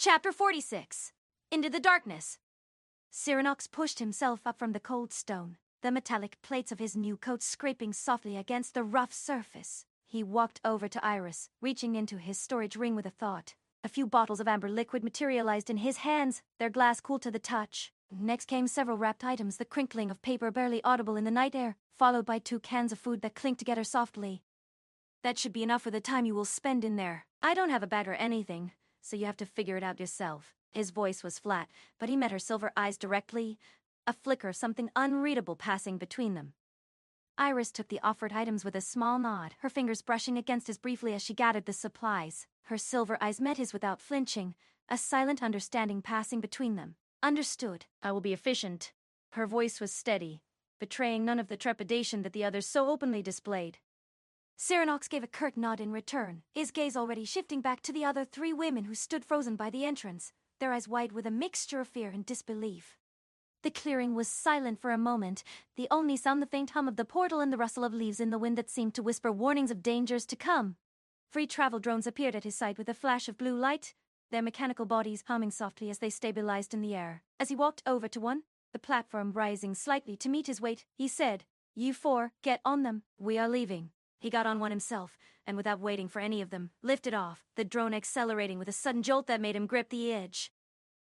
Chapter 46. Into the Darkness. Cyranox pushed himself up from the cold stone, the metallic plates of his new coat scraping softly against the rough surface. He walked over to Iris, reaching into his storage ring with a thought. A few bottles of amber liquid materialized in his hands, their glass cool to the touch. Next came several wrapped items, the crinkling of paper barely audible in the night air, followed by 2 cans of food that clinked together softly. That should be enough for the time you will spend in there. I don't have a bag or anything, so you have to figure it out yourself. His voice was flat, but he met her silver eyes directly, a flicker of something unreadable passing between them. Iris took the offered items with a small nod, her fingers brushing against his briefly as she gathered the supplies. Her silver eyes met his without flinching, a silent understanding passing between them. Understood. I will be efficient. Her voice was steady, betraying none of the trepidation that the others so openly displayed. Cyranox gave a curt nod in return, his gaze already shifting back to the other 3 women who stood frozen by the entrance, their eyes wide with a mixture of fear and disbelief. The clearing was silent for a moment, the only sound the faint hum of the portal and the rustle of leaves in the wind that seemed to whisper warnings of dangers to come. 3 travel drones appeared at his side with a flash of blue light, their mechanical bodies humming softly as they stabilized in the air. As he walked over to one, the platform rising slightly to meet his weight, he said, "You 4, get on them, we are leaving." He got on one himself, and without waiting for any of them, lifted off, the drone accelerating with a sudden jolt that made him grip the edge.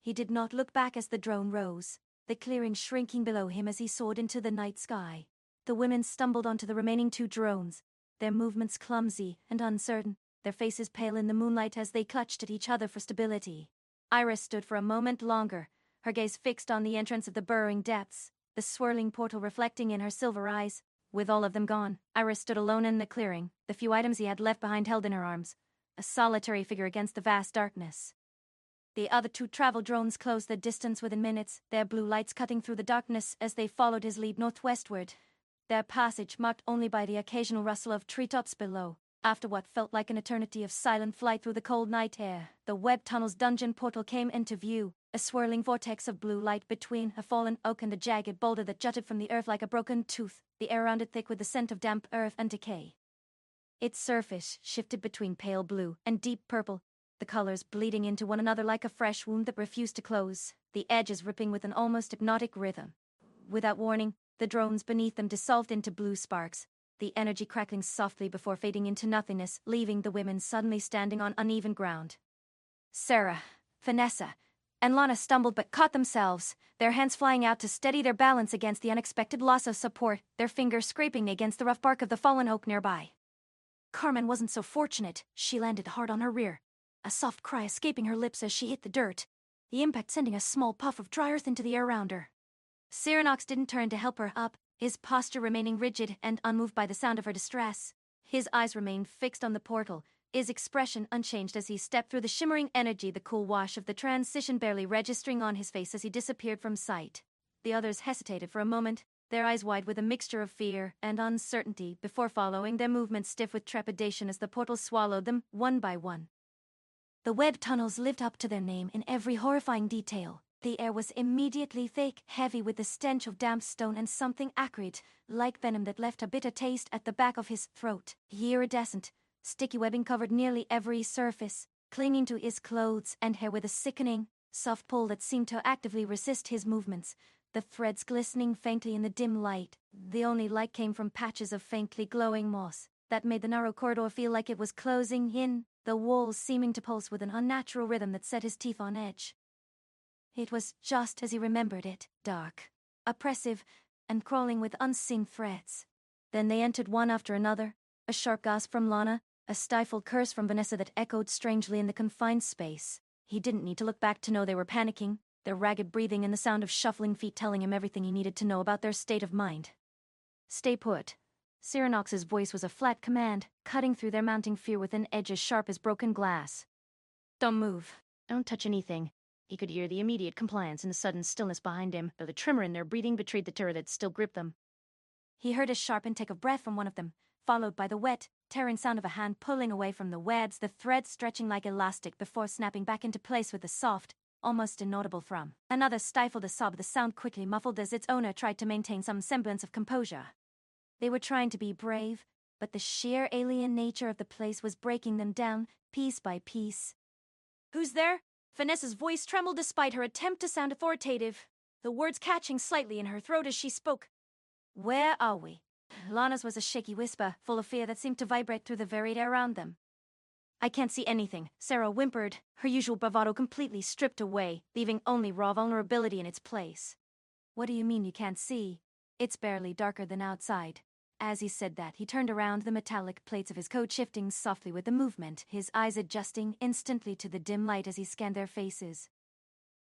He did not look back as the drone rose, the clearing shrinking below him as he soared into the night sky. The women stumbled onto the remaining 2 drones, their movements clumsy and uncertain, their faces pale in the moonlight as they clutched at each other for stability. Iris stood for a moment longer, her gaze fixed on the entrance of the burrowing depths, the swirling portal reflecting in her silver eyes. With all of them gone, Iris stood alone in the clearing, the few items he had left behind held in her arms, a solitary figure against the vast darkness. The other 2 travel drones closed the distance within minutes, their blue lights cutting through the darkness as they followed his lead northwestward, their passage marked only by the occasional rustle of treetops below. After what felt like an eternity of silent flight through the cold night air, the web tunnel's dungeon portal came into view, a swirling vortex of blue light between a fallen oak and a jagged boulder that jutted from the earth like a broken tooth, the air around it thick with the scent of damp earth and decay. Its surface shifted between pale blue and deep purple, the colors bleeding into one another like a fresh wound that refused to close, the edges ripping with an almost hypnotic rhythm. Without warning, the drones beneath them dissolved into blue sparks, the energy crackling softly before fading into nothingness, leaving the women suddenly standing on uneven ground. Sarah, Vanessa, and Lana stumbled but caught themselves, their hands flying out to steady their balance against the unexpected loss of support, their fingers scraping against the rough bark of the fallen oak nearby. Carmen wasn't so fortunate. She landed hard on her rear, a soft cry escaping her lips as she hit the dirt, the impact sending a small puff of dry earth into the air around her. Cyranox didn't turn to help her up, his posture remaining rigid and unmoved by the sound of her distress. His eyes remained fixed on the portal, his expression unchanged as he stepped through the shimmering energy, the cool wash of the transition barely registering on his face as he disappeared from sight. The others hesitated for a moment, their eyes wide with a mixture of fear and uncertainty before following their movements stiff with trepidation as the portal swallowed them, one by one. The web tunnels lived up to their name in every horrifying detail. The air was immediately thick, heavy with the stench of damp stone and something acrid, like venom that left a bitter taste at the back of his throat. Iridescent, sticky webbing covered nearly every surface, clinging to his clothes and hair with a sickening, soft pull that seemed to actively resist his movements, the threads glistening faintly in the dim light. The only light came from patches of faintly glowing moss that made the narrow corridor feel like it was closing in, the walls seeming to pulse with an unnatural rhythm that set his teeth on edge. It was just as he remembered it, dark, oppressive, and crawling with unseen threats. Then they entered one after another, a sharp gasp from Lana, a stifled curse from Vanessa that echoed strangely in the confined space. He didn't need to look back to know they were panicking, their ragged breathing and the sound of shuffling feet telling him everything he needed to know about their state of mind. Stay put. Cyranox's voice was a flat command, cutting through their mounting fear with an edge as sharp as broken glass. Don't move. Don't touch anything. He could hear the immediate compliance in the sudden stillness behind him, though the tremor in their breathing betrayed the terror that still gripped them. He heard a sharp intake of breath from one of them, followed by the wet, tearing sound of a hand pulling away from the webs, the threads stretching like elastic before snapping back into place with a soft, almost inaudible thrum. Another stifled a sob, the sound quickly muffled as its owner tried to maintain some semblance of composure. They were trying to be brave, but the sheer alien nature of the place was breaking them down, piece by piece. "Who's there?" Vanessa's voice trembled despite her attempt to sound authoritative, the words catching slightly in her throat as she spoke. Where are we? Lana's was a shaky whisper, full of fear that seemed to vibrate through the varied air around them. I can't see anything, Sarah whimpered, her usual bravado completely stripped away, leaving only raw vulnerability in its place. What do you mean you can't see? It's barely darker than outside. As he said that, he turned around, the metallic plates of his coat shifting softly with the movement, his eyes adjusting instantly to the dim light as he scanned their faces.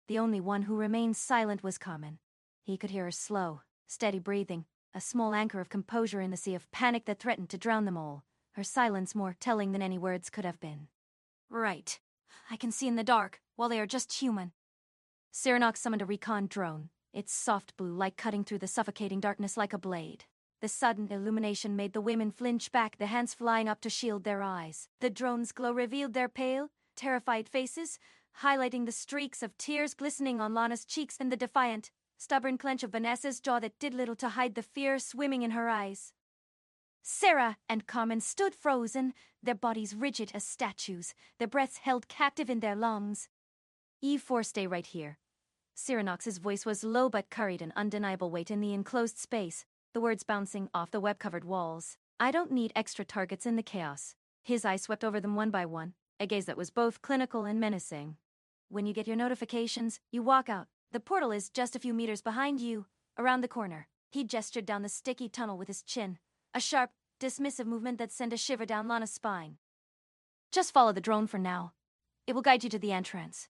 The only one who remained silent was Carmen. He could hear her slow, steady breathing, a small anchor of composure in the sea of panic that threatened to drown them all, her silence more telling than any words could have been. Right. I can see in the dark, while they are just human. Cyrannox summoned a recon drone, its soft blue light cutting through the suffocating darkness like a blade. The sudden illumination made the women flinch back, the hands flying up to shield their eyes. The drone's glow revealed their pale, terrified faces, highlighting the streaks of tears glistening on Lana's cheeks and the defiant, stubborn clench of Vanessa's jaw that did little to hide the fear swimming in her eyes. Sarah and Carmen stood frozen, their bodies rigid as statues, their breaths held captive in their lungs. E4, stay right here. Cyrannox's voice was low but carried an undeniable weight in the enclosed space, the words bouncing off the web-covered walls. I don't need extra targets in the chaos. His eyes swept over them one by one, a gaze that was both clinical and menacing. When you get your notifications, you walk out. The portal is just a few meters behind you, around the corner. He gestured down the sticky tunnel with his chin, a sharp, dismissive movement that sent a shiver down Lana's spine. Just follow the drone for now. It will guide you to the entrance.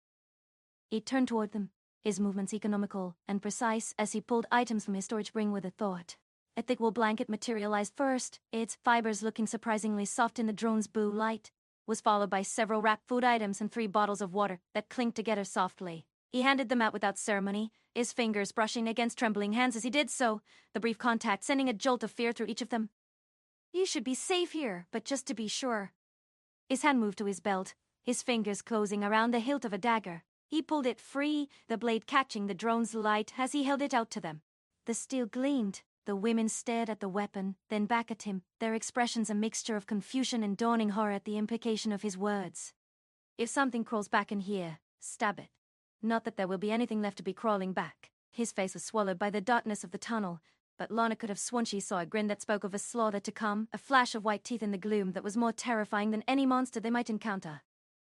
He turned toward them, his movements economical and precise as he pulled items from his storage ring with a thought. A thick wool blanket materialized first, its fibers looking surprisingly soft in the drone's blue light, was followed by several wrapped food items and 3 bottles of water that clinked together softly. He handed them out without ceremony, his fingers brushing against trembling hands as he did so, the brief contact sending a jolt of fear through each of them. You should be safe here, but just to be sure. His hand moved to his belt, his fingers closing around the hilt of a dagger. He pulled it free, the blade catching the drone's light as he held it out to them. The steel gleamed. The women stared at the weapon, then back at him, their expressions a mixture of confusion and dawning horror at the implication of his words. If something crawls back in here, stab it. Not that there will be anything left to be crawling back. His face was swallowed by the darkness of the tunnel, but Lana could have sworn she saw a grin that spoke of a slaughter to come, a flash of white teeth in the gloom that was more terrifying than any monster they might encounter.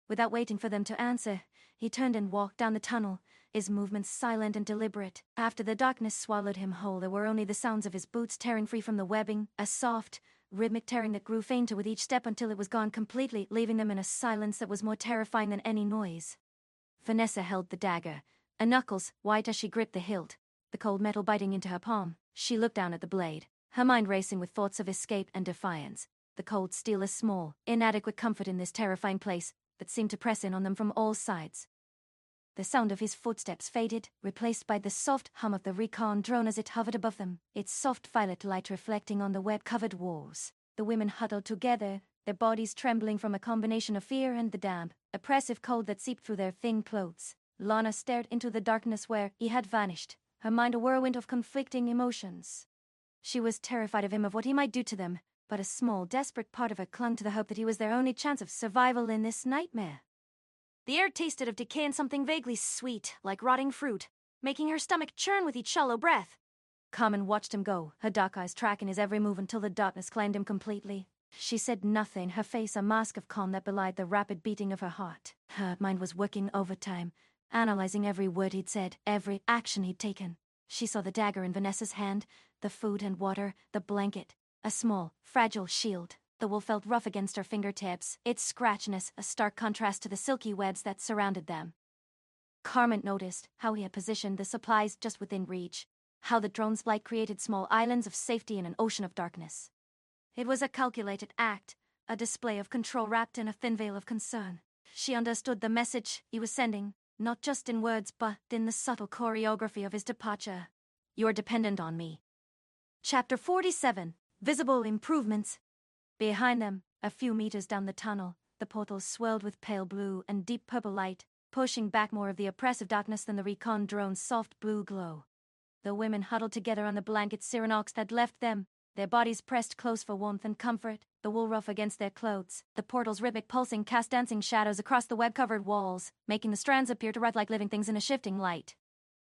Without waiting for them to answer, he turned and walked down the tunnel, his movements silent and deliberate. After the darkness swallowed him whole, there were only the sounds of his boots tearing free from the webbing, a soft, rhythmic tearing that grew fainter with each step until it was gone completely, leaving them in a silence that was more terrifying than any noise. Vanessa held the dagger, her knuckles white as she gripped the hilt, the cold metal biting into her palm. She looked down at the blade, her mind racing with thoughts of escape and defiance. The cold steel a small, inadequate comfort in this terrifying place that seemed to press in on them from all sides. The sound of his footsteps faded, replaced by the soft hum of the recon drone as it hovered above them, its soft violet light reflecting on the web-covered walls. The women huddled together, their bodies trembling from a combination of fear and the damp, oppressive cold that seeped through their thin clothes. Lana stared into the darkness where he had vanished, her mind a whirlwind of conflicting emotions. She was terrified of him, of what he might do to them, but a small, desperate part of her clung to the hope that he was their only chance of survival in this nightmare. The air tasted of decay and something vaguely sweet, like rotting fruit, making her stomach churn with each shallow breath. Carmen watched him go, her dark eyes tracking his every move until the darkness claimed him completely. She said nothing, her face a mask of calm that belied the rapid beating of her heart. Her mind was working overtime, analyzing every word he'd said, every action he'd taken. She saw the dagger in Vanessa's hand, the food and water, the blanket, a small, fragile shield. The wool felt rough against her fingertips, its scratchiness a stark contrast to the silky webs that surrounded them. Carmen noticed how he had positioned the supplies just within reach, how the drone's flight created small islands of safety in an ocean of darkness. It was a calculated act, a display of control wrapped in a thin veil of concern. She understood the message he was sending, not just in words but in the subtle choreography of his departure. You're dependent on me. Chapter 47. Visible Improvements. Behind them, a few meters down the tunnel, the portal swirled with pale blue and deep purple light, pushing back more of the oppressive darkness than the recon drone's soft blue glow. The women huddled together on the blankets Cyrannox had left them, their bodies pressed close for warmth and comfort, the wool rough against their clothes. The portal's rhythmic pulsing cast dancing shadows across the web-covered walls, making the strands appear to writhe like living things in a shifting light.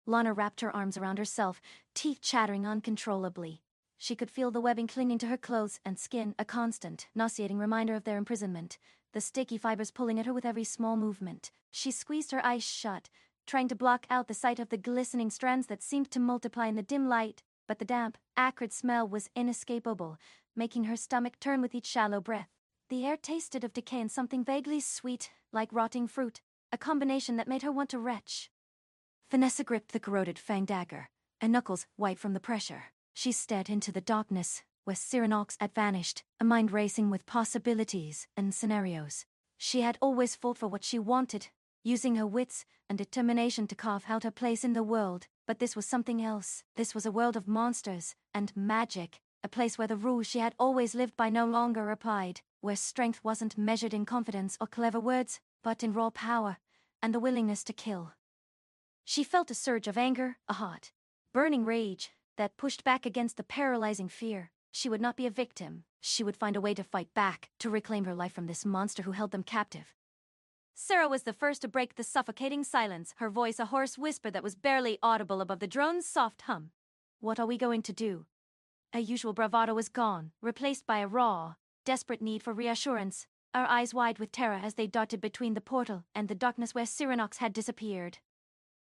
Lana wrapped her arms around herself, teeth chattering uncontrollably. She could feel the webbing clinging to her clothes and skin, a constant, nauseating reminder of their imprisonment, the sticky fibers pulling at her with every small movement. She squeezed her eyes shut, trying to block out the sight of the glistening strands that seemed to multiply in the dim light, but the damp, acrid smell was inescapable, making her stomach turn with each shallow breath. The air tasted of decay and something vaguely sweet, like rotting fruit, a combination that made her want to retch. Vanessa gripped the corroded fang dagger, and knuckles white from the pressure. She stared into the darkness, where Cyranox had vanished, a mind racing with possibilities and scenarios. She had always fought for what she wanted, using her wits and determination to carve out her place in the world, but this was something else. This was a world of monsters and magic, a place where the rules she had always lived by no longer applied, where strength wasn't measured in confidence or clever words, but in raw power and the willingness to kill. She felt a surge of anger, a hot, burning rage that pushed back against the paralyzing fear. She would not be a victim. She would find a way to fight back, to reclaim her life from this monster who held them captive. Sarah was the first to break the suffocating silence, her voice a hoarse whisper that was barely audible above the drone's soft hum. "What are we going to do?" Her usual bravado was gone, replaced by a raw, desperate need for reassurance, our eyes wide with terror as they darted between the portal and the darkness where Cyranox had disappeared.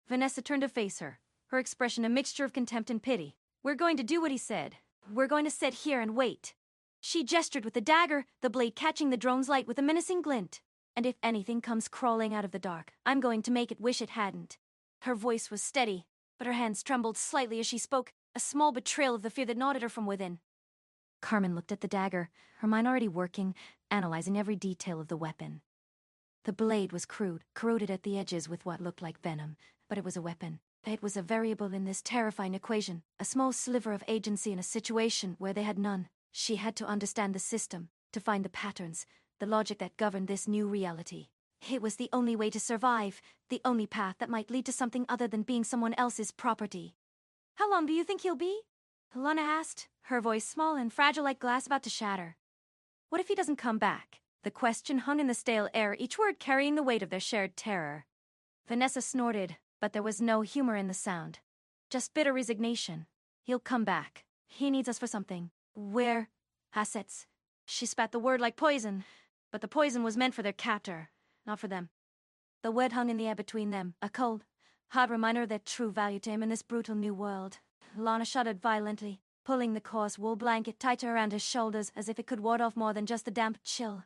Vanessa turned to face her, her expression a mixture of contempt and pity. "We're going to do what he said. We're going to sit here and wait." She gestured with the dagger, the blade catching the drone's light with a menacing glint. "And if anything comes crawling out of the dark, I'm going to make it wish it hadn't." Her voice was steady, but her hands trembled slightly as she spoke, a small betrayal of the fear that gnawed at her from within. Carmen looked at the dagger, her mind already working, analyzing every detail of the weapon. The blade was crude, corroded at the edges with what looked like venom, but it was a weapon. It was a variable in this terrifying equation, a small sliver of agency in a situation where they had none. She had to understand the system, to find the patterns, the logic that governed this new reality. It was the only way to survive, the only path that might lead to something other than being someone else's property. "How long do you think he'll be?" Lana asked, her voice small and fragile like glass about to shatter. "What if he doesn't come back?" The question hung in the stale air, each word carrying the weight of their shared terror. Vanessa snorted, but there was no humor in the sound. Just bitter resignation. "He'll come back. He needs us for something. We're assets." She spat the word like poison, but the poison was meant for their captor, not for them. The word hung in the air between them, a cold, hard reminder of their true value to him in this brutal new world. Lana shuddered violently, pulling the coarse wool blanket tighter around her shoulders as if it could ward off more than just the damp chill.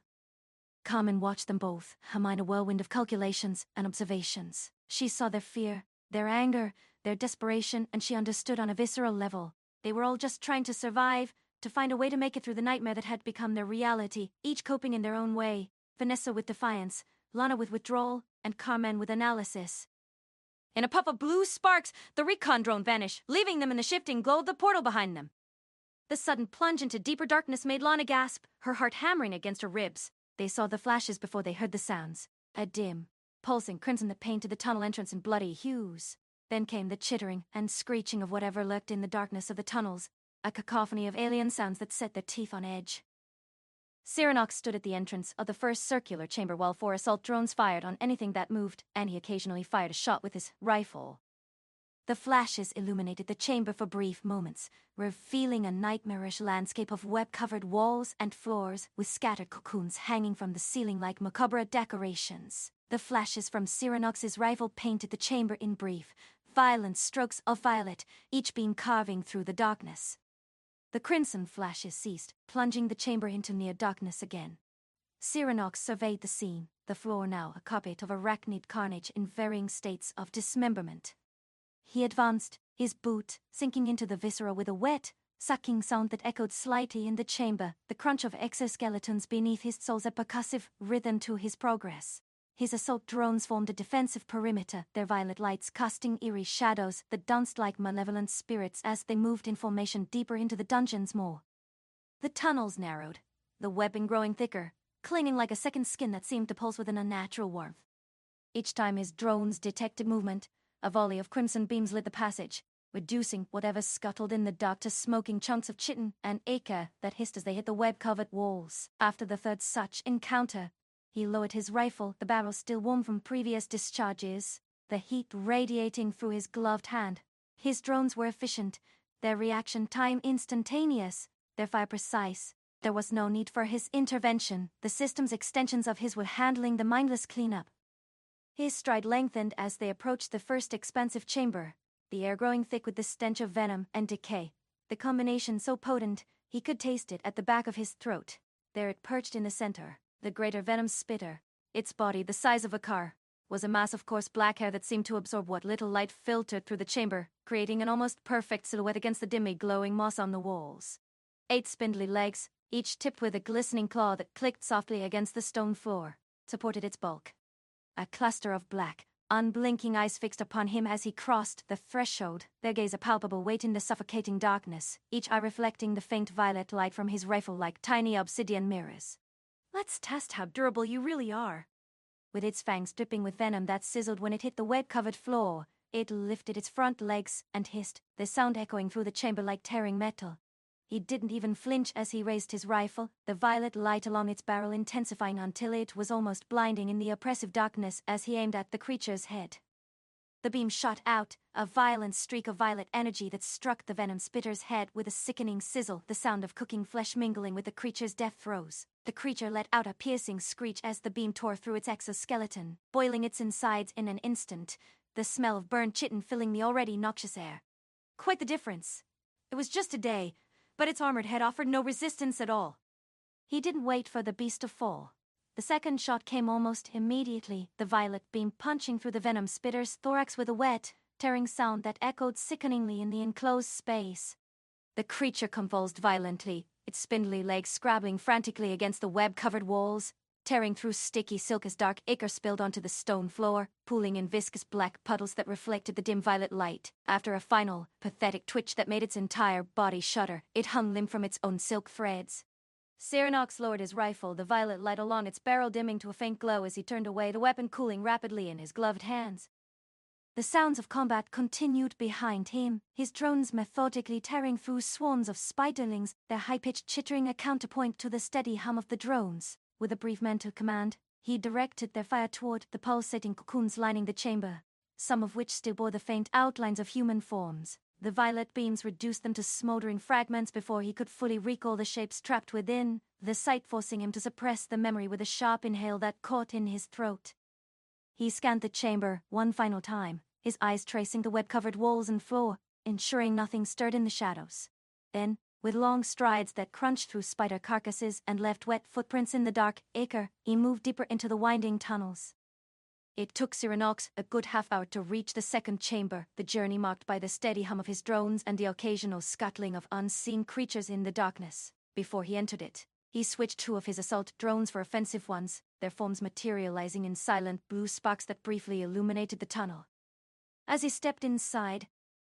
Carmen watched them both, her mind a whirlwind of calculations and observations. She saw their fear, their anger, their desperation, and she understood on a visceral level. They were all just trying to survive, to find a way to make it through the nightmare that had become their reality, each coping in their own way. Vanessa with defiance, Lana with withdrawal, and Carmen with analysis. In a puff of blue sparks, the recon drone vanished, leaving them in the shifting glow of the portal behind them. The sudden plunge into deeper darkness made Lana gasp, her heart hammering against her ribs. They saw the flashes before they heard the sounds. A dim, pulsing crimson that painted the tunnel entrance in bloody hues. Then came the chittering and screeching of whatever lurked in the darkness of the tunnels, a cacophony of alien sounds that set their teeth on edge. Cyranox stood at the entrance of the first circular chamber while 4 assault drones fired on anything that moved, and he occasionally fired a shot with his rifle. The flashes illuminated the chamber for brief moments, revealing a nightmarish landscape of web-covered walls and floors with scattered cocoons hanging from the ceiling like macabre decorations. The flashes from Cyranox's rifle painted the chamber in brief, violent strokes of violet, each beam carving through the darkness. The crimson flashes ceased, plunging the chamber into near darkness again. Cyranox surveyed the scene, the floor now a carpet of arachnid carnage in varying states of dismemberment. He advanced, his boot sinking into the viscera with a wet, sucking sound that echoed slightly in the chamber, the crunch of exoskeletons beneath his soles a percussive rhythm to his progress. His assault drones formed a defensive perimeter, their violet lights casting eerie shadows that danced like malevolent spirits as they moved in formation deeper into the dungeon's maw. The tunnels narrowed, the webbing growing thicker, clinging like a second skin that seemed to pulse with an unnatural warmth. Each time his drones detected movement, a volley of crimson beams lit the passage, reducing whatever scuttled in the dark to smoking chunks of chitin and ichor that hissed as they hit the web-covered walls. After the third such encounter, he lowered his rifle, the barrel still warm from previous discharges, the heat radiating through his gloved hand. His drones were efficient, their reaction time instantaneous, their fire precise. There was no need for his intervention. The system's extensions of his were handling the mindless cleanup. His stride lengthened as they approached the first expansive chamber, the air growing thick with the stench of venom and decay. The combination so potent, he could taste it at the back of his throat. There it perched in the center, the greater venom spitter. Its body, the size of a car, was a mass of coarse black hair that seemed to absorb what little light filtered through the chamber, creating an almost perfect silhouette against the dimly glowing moss on the walls. 8 spindly legs, each tipped with a glistening claw that clicked softly against the stone floor, supported its bulk. A cluster of black, unblinking eyes fixed upon him as he crossed the threshold, their gaze a palpable weight in the suffocating darkness, each eye reflecting the faint violet light from his rifle like tiny obsidian mirrors. "Let's test how durable you really are." With its fangs dripping with venom that sizzled when it hit the web-covered floor, it lifted its front legs and hissed, the sound echoing through the chamber like tearing metal. He didn't even flinch as he raised his rifle, the violet light along its barrel intensifying until it was almost blinding in the oppressive darkness as he aimed at the creature's head. The beam shot out, a violent streak of violet energy that struck the venom spitter's head with a sickening sizzle, the sound of cooking flesh mingling with the creature's death throes. The creature let out a piercing screech as the beam tore through its exoskeleton, boiling its insides in an instant, the smell of burned chitin filling the already noxious air. Quite the difference. It was just a day, but its armored head offered no resistance at all. He didn't wait for the beast to fall. The second shot came almost immediately, the violet beam punching through the venom spitter's thorax with a wet, tearing sound that echoed sickeningly in the enclosed space. The creature convulsed violently, its spindly legs scrabbling frantically against the web-covered walls, tearing through sticky silk as dark ichor spilled onto the stone floor, pooling in viscous black puddles that reflected the dim violet light. After a final, pathetic twitch that made its entire body shudder, it hung limp from its own silk threads. Cyronox lowered his rifle, the violet light along its barrel dimming to a faint glow as he turned away, the weapon cooling rapidly in his gloved hands. The sounds of combat continued behind him, his drones methodically tearing through swarms of spiderlings, their high-pitched chittering a counterpoint to the steady hum of the drones. With a brief mental command, he directed their fire toward the pulsating cocoons lining the chamber, some of which still bore the faint outlines of human forms. The violet beams reduced them to smoldering fragments before he could fully recall the shapes trapped within, the sight forcing him to suppress the memory with a sharp inhale that caught in his throat. He scanned the chamber one final time, his eyes tracing the web-covered walls and floor, ensuring nothing stirred in the shadows. Then, with long strides that crunched through spider carcasses and left wet footprints in the dark ichor, he moved deeper into the winding tunnels. It took Cyronox a good half-hour to reach the second chamber, the journey marked by the steady hum of his drones and the occasional scuttling of unseen creatures in the darkness. Before he entered it, he switched 2 of his assault drones for offensive ones, their forms materializing in silent blue sparks that briefly illuminated the tunnel. As he stepped inside,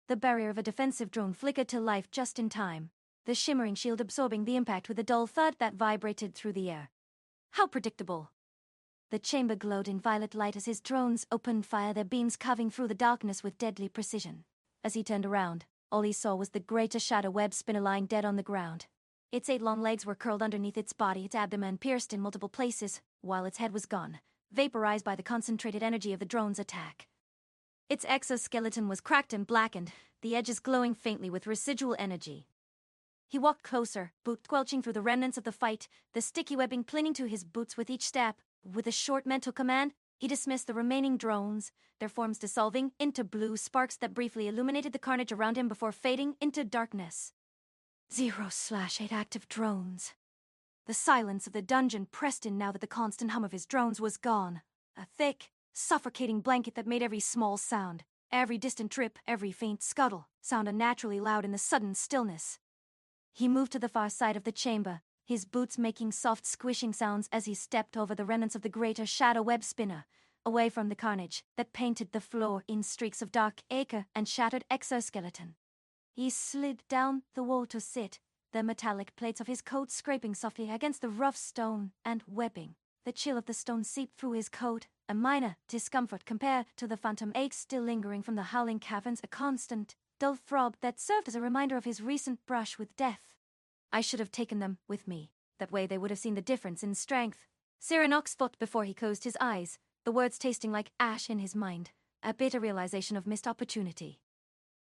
the barrier of a defensive drone flickered to life just in time, the shimmering shield absorbing the impact with a dull thud that vibrated through the air. How predictable! The chamber glowed in violet light as his drones opened fire, their beams carving through the darkness with deadly precision. As he turned around, all he saw was the greater shadow web spinner lying dead on the ground. Its 8 long legs were curled underneath its body, its abdomen pierced in multiple places, while its head was gone, vaporized by the concentrated energy of the drone's attack. Its exoskeleton was cracked and blackened, the edges glowing faintly with residual energy. He walked closer, boot squelching through the remnants of the fight, the sticky webbing clinging to his boots with each step. With a short mental command, he dismissed the remaining drones, their forms dissolving into blue sparks that briefly illuminated the carnage around him before fading into darkness. 0/8 active drones. The silence of the dungeon pressed in now that the constant hum of his drones was gone. A thick, suffocating blanket that made every small sound, every distant trip, every faint scuttle, sound unnaturally loud in the sudden stillness. He moved to the far side of the chamber, his boots making soft squishing sounds as he stepped over the remnants of the greater shadow web spinner, away from the carnage that painted the floor in streaks of dark ichor and shattered exoskeleton. He slid down the wall to sit, the metallic plates of his coat scraping softly against the rough stone and webbing. The chill of the stone seeped through his coat, a minor discomfort compared to the phantom ache still lingering from the howling caverns, a constant, dull throb that served as a reminder of his recent brush with death. I should have taken them with me. That way they would have seen the difference in strength. Cyrannox thought before he closed his eyes, the words tasting like ash in his mind, a bitter realization of missed opportunity.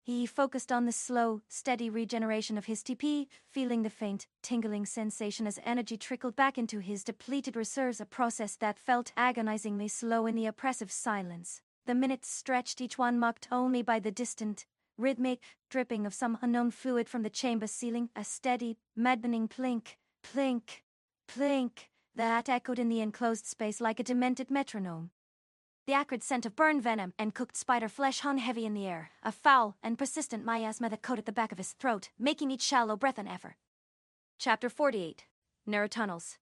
He focused on the slow, steady regeneration of his TP, feeling the faint, tingling sensation as energy trickled back into his depleted reserves, a process that felt agonizingly slow in the oppressive silence. The minutes stretched, each one marked only by the distant, rhythmic dripping of some unknown fluid from the chamber ceiling, a steady, maddening plink, plink, plink, that echoed in the enclosed space like a demented metronome. The acrid scent of burned venom and cooked spider flesh hung heavy in the air, a foul and persistent miasma that coated the back of his throat, making each shallow breath an effort. Chapter 48. Narrow Tunnels.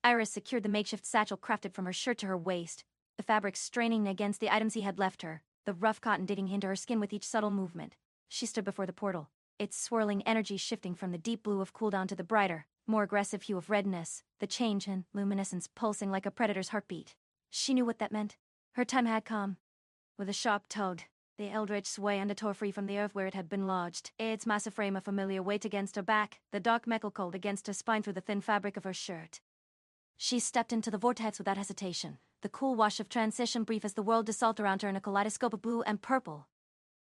Iris secured the makeshift satchel crafted from her shirt to her waist, the fabric straining against the items he had left her, the rough cotton digging into her skin with each subtle movement. She stood before the portal, its swirling energy shifting from the deep blue of cooldown to the brighter, more aggressive hue of redness, the change in luminescence pulsing like a predator's heartbeat. She knew what that meant. Her time had come. With a sharp tug, the eldritch sway tore free from the earth where it had been lodged, its massive frame a familiar weight against her back, the dark metal cold against her spine through the thin fabric of her shirt. She stepped into the vortex without hesitation, the cool wash of transition brief as the world dissolved around her in a kaleidoscope of blue and purple.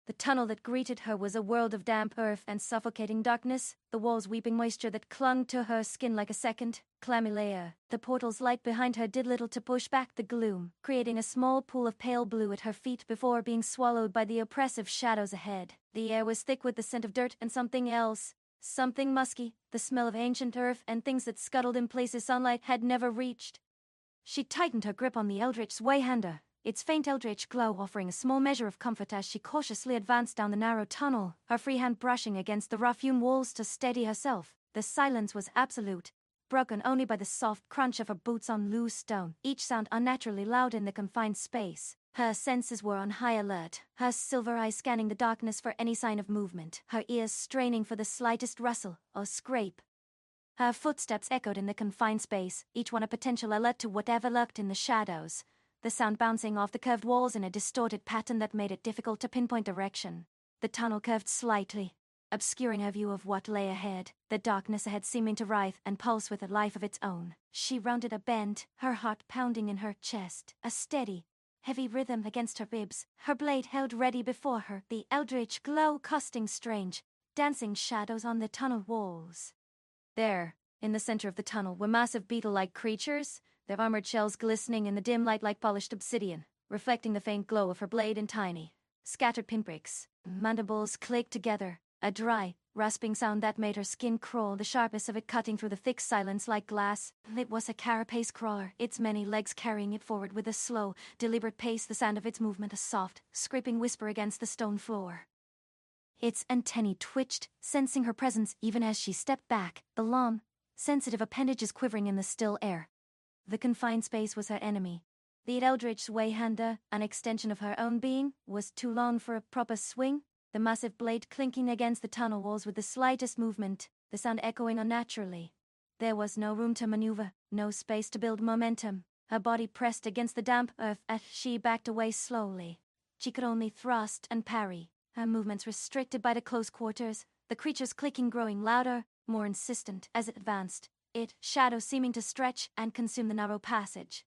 The tunnel that greeted her was a world of damp earth and suffocating darkness, the walls weeping moisture that clung to her skin like a second, clammy layer. The portal's light behind her did little to push back the gloom, creating a small pool of pale blue at her feet before being swallowed by the oppressive shadows ahead. The air was thick with the scent of dirt and something else, something musky, the smell of ancient earth and things that scuttled in places sunlight had never reached. She tightened her grip on the eldritch swayhander, its faint eldritch glow offering a small measure of comfort as she cautiously advanced down the narrow tunnel, her free hand brushing against the rough-hewn walls to steady herself. The silence was absolute, broken only by the soft crunch of her boots on loose stone, each sound unnaturally loud in the confined space. Her senses were on high alert, her silver eyes scanning the darkness for any sign of movement, her ears straining for the slightest rustle or scrape. Her footsteps echoed in the confined space, each one a potential alert to whatever lurked in the shadows, the sound bouncing off the curved walls in a distorted pattern that made it difficult to pinpoint direction. The tunnel curved slightly, obscuring her view of what lay ahead, the darkness ahead seeming to writhe and pulse with a life of its own. She rounded a bend, her heart pounding in her chest, a steady, heavy rhythm against her ribs, her blade held ready before her, the eldritch glow casting strange, dancing shadows on the tunnel walls. There, in the center of the tunnel, were massive beetle-like creatures, their armored shells glistening in the dim light like polished obsidian, reflecting the faint glow of her blade in tiny, scattered pinpricks. Mandibles clicked together, a dry, rasping sound that made her skin crawl, the sharpness of it cutting through the thick silence like glass. It was a carapace crawler, its many legs carrying it forward with a slow, deliberate pace, the sound of its movement a soft, scraping whisper against the stone floor. Its antennae twitched, sensing her presence even as she stepped back, the long, sensitive appendages quivering in the still air. The confined space was her enemy. The eldritch swayhander, an extension of her own being, was too long for a proper swing, the massive blade clinking against the tunnel walls with the slightest movement, the sound echoing unnaturally. There was no room to maneuver, no space to build momentum. Her body pressed against the damp earth as she backed away slowly. She could only thrust and parry, her movements restricted by the close quarters, the creature's clicking growing louder, more insistent as it advanced, its shadow seeming to stretch and consume the narrow passage.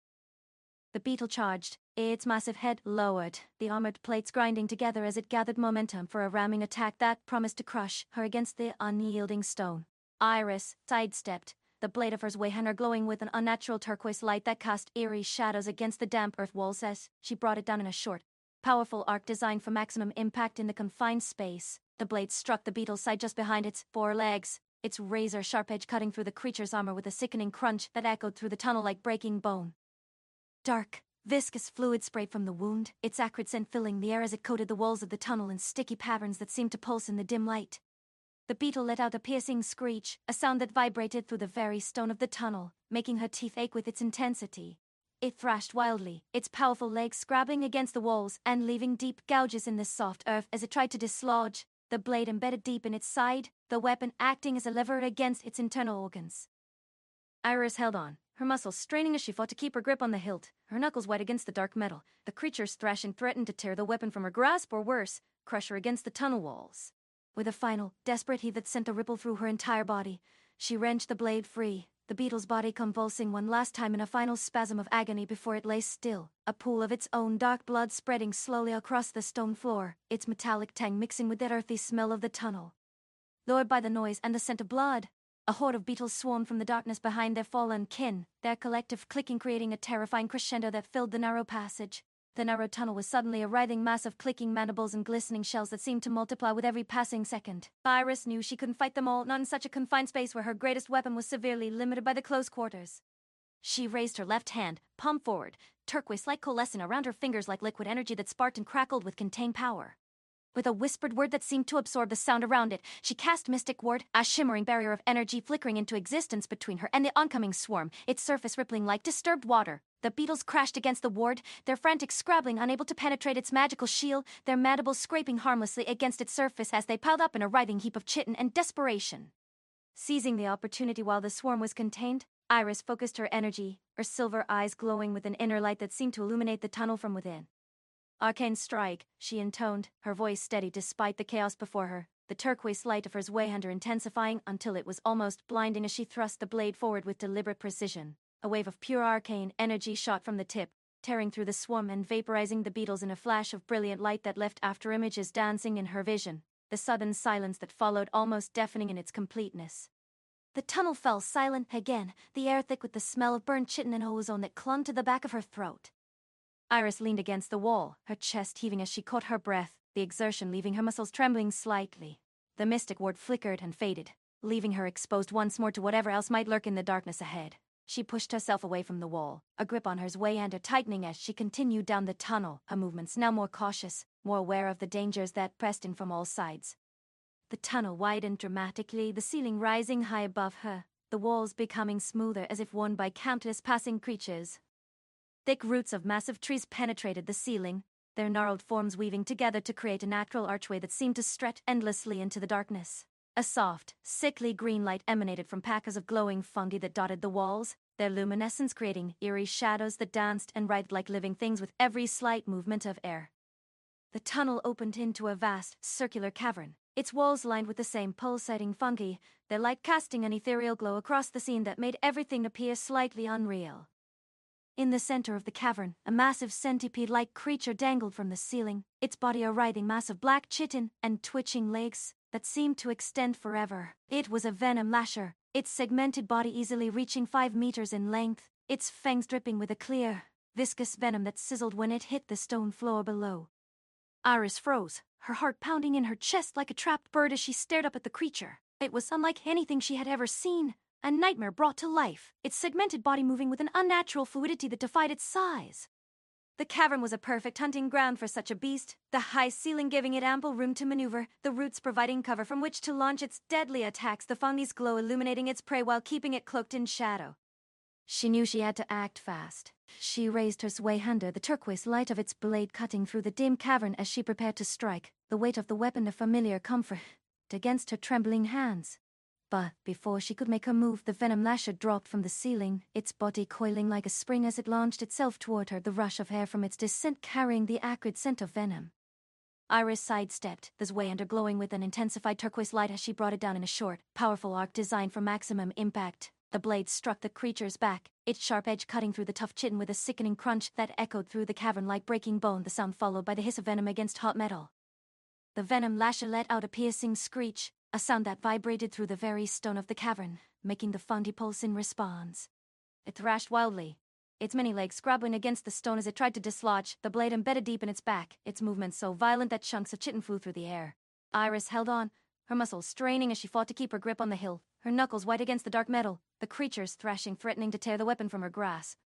The beetle charged, its massive head lowered, the armored plates grinding together as it gathered momentum for a ramming attack that promised to crush her against the unyielding stone. Iris sidestepped, the blade of her swayhander glowing with an unnatural turquoise light that cast eerie shadows against the damp earth walls as she brought it down in a short, powerful arc designed for maximum impact in the confined space. The blade struck the beetle's side just behind its forelegs, its razor-sharp edge cutting through the creature's armor with a sickening crunch that echoed through the tunnel like breaking bone. Dark, viscous fluid sprayed from the wound, its acrid scent filling the air as it coated the walls of the tunnel in sticky patterns that seemed to pulse in the dim light. The beetle let out a piercing screech, a sound that vibrated through the very stone of the tunnel, making her teeth ache with its intensity. It thrashed wildly, its powerful legs scrabbling against the walls and leaving deep gouges in the soft earth as it tried to dislodge, the blade embedded deep in its side, the weapon acting as a lever against its internal organs. Iris held on, her muscles straining as she fought to keep her grip on the hilt, her knuckles white against the dark metal. The creature's thrashing threatened to tear the weapon from her grasp or worse, crush her against the tunnel walls. With a final, desperate heave that sent a ripple through her entire body, she wrenched the blade free, the beetle's body convulsing one last time in a final spasm of agony before it lay still, a pool of its own dark blood spreading slowly across the stone floor, its metallic tang mixing with the earthy smell of the tunnel. Lured by the noise and the scent of blood, a horde of beetles swarmed from the darkness behind their fallen kin, their collective clicking creating a terrifying crescendo that filled the narrow passage. The narrow tunnel was suddenly a writhing mass of clicking mandibles and glistening shells that seemed to multiply with every passing second. Iris knew she couldn't fight them all, not in such a confined space where her greatest weapon was severely limited by the close quarters. She raised her left hand, palm forward, turquoise light coalescing around her fingers like liquid energy that sparked and crackled with contained power. With a whispered word that seemed to absorb the sound around it, she cast Mystic Ward, a shimmering barrier of energy flickering into existence between her and the oncoming swarm, its surface rippling like disturbed water. The beetles crashed against the ward, their frantic scrabbling unable to penetrate its magical shield, their mandibles scraping harmlessly against its surface as they piled up in a writhing heap of chitin and desperation. Seizing the opportunity while the swarm was contained, Iris focused her energy, her silver eyes glowing with an inner light that seemed to illuminate the tunnel from within. "Arcane strike," she intoned, her voice steady despite the chaos before her, the turquoise light of her Zweihander intensifying until it was almost blinding as she thrust the blade forward with deliberate precision. A wave of pure arcane energy shot from the tip, tearing through the swarm and vaporizing the beetles in a flash of brilliant light that left after images dancing in her vision, the sudden silence that followed almost deafening in its completeness. The tunnel fell silent again, the air thick with the smell of burnt chitin and ozone that clung to the back of her throat. Iris leaned against the wall, her chest heaving as she caught her breath, the exertion leaving her muscles trembling slightly. The mystic ward flickered and faded, leaving her exposed once more to whatever else might lurk in the darkness ahead. She pushed herself away from the wall, a grip on her Zweihander tightening as she continued down the tunnel, her movements now more cautious, more aware of the dangers that pressed in from all sides. The tunnel widened dramatically, the ceiling rising high above her, the walls becoming smoother as if worn by countless passing creatures. Thick roots of massive trees penetrated the ceiling, their gnarled forms weaving together to create a natural archway that seemed to stretch endlessly into the darkness. A soft, sickly green light emanated from packers of glowing fungi that dotted the walls, their luminescence creating eerie shadows that danced and writhed like living things with every slight movement of air. The tunnel opened into a vast, circular cavern, its walls lined with the same pulsating fungi, their light casting an ethereal glow across the scene that made everything appear slightly unreal. In the center of the cavern, a massive centipede-like creature dangled from the ceiling, its body a writhing mass of black chitin and twitching legs that seemed to extend forever. It was a venom lasher, its segmented body easily reaching 5 meters in length, its fangs dripping with a clear, viscous venom that sizzled when it hit the stone floor below. Iris froze, her heart pounding in her chest like a trapped bird as she stared up at the creature. It was unlike anything she had ever seen. A nightmare brought to life, its segmented body moving with an unnatural fluidity that defied its size. The cavern was a perfect hunting ground for such a beast, the high ceiling giving it ample room to maneuver, the roots providing cover from which to launch its deadly attacks, the fungi's glow illuminating its prey while keeping it cloaked in shadow. She knew she had to act fast. She raised her Zweihander, the turquoise light of its blade cutting through the dim cavern as she prepared to strike, the weight of the weapon a familiar comfort against her trembling hands. But before she could make her move, the venom lasher dropped from the ceiling, its body coiling like a spring as it launched itself toward her, the rush of air from its descent carrying the acrid scent of venom. Iris sidestepped, the Zweihander glowing with an intensified turquoise light as she brought it down in a short, powerful arc designed for maximum impact. The blade struck the creature's back, its sharp edge cutting through the tough chitin with a sickening crunch that echoed through the cavern like breaking bone, the sound followed by the hiss of venom against hot metal. The venom lasher let out a piercing screech, a sound that vibrated through the very stone of the cavern, making the fungi pulse in response. It thrashed wildly, its many legs scrabbling against the stone as it tried to dislodge, the blade embedded deep in its back, its movements so violent that chunks of chitin flew through the air. Iris held on, her muscles straining as she fought to keep her grip on the hill, her knuckles white against the dark metal, the creature's thrashing threatening to tear the weapon from her grasp.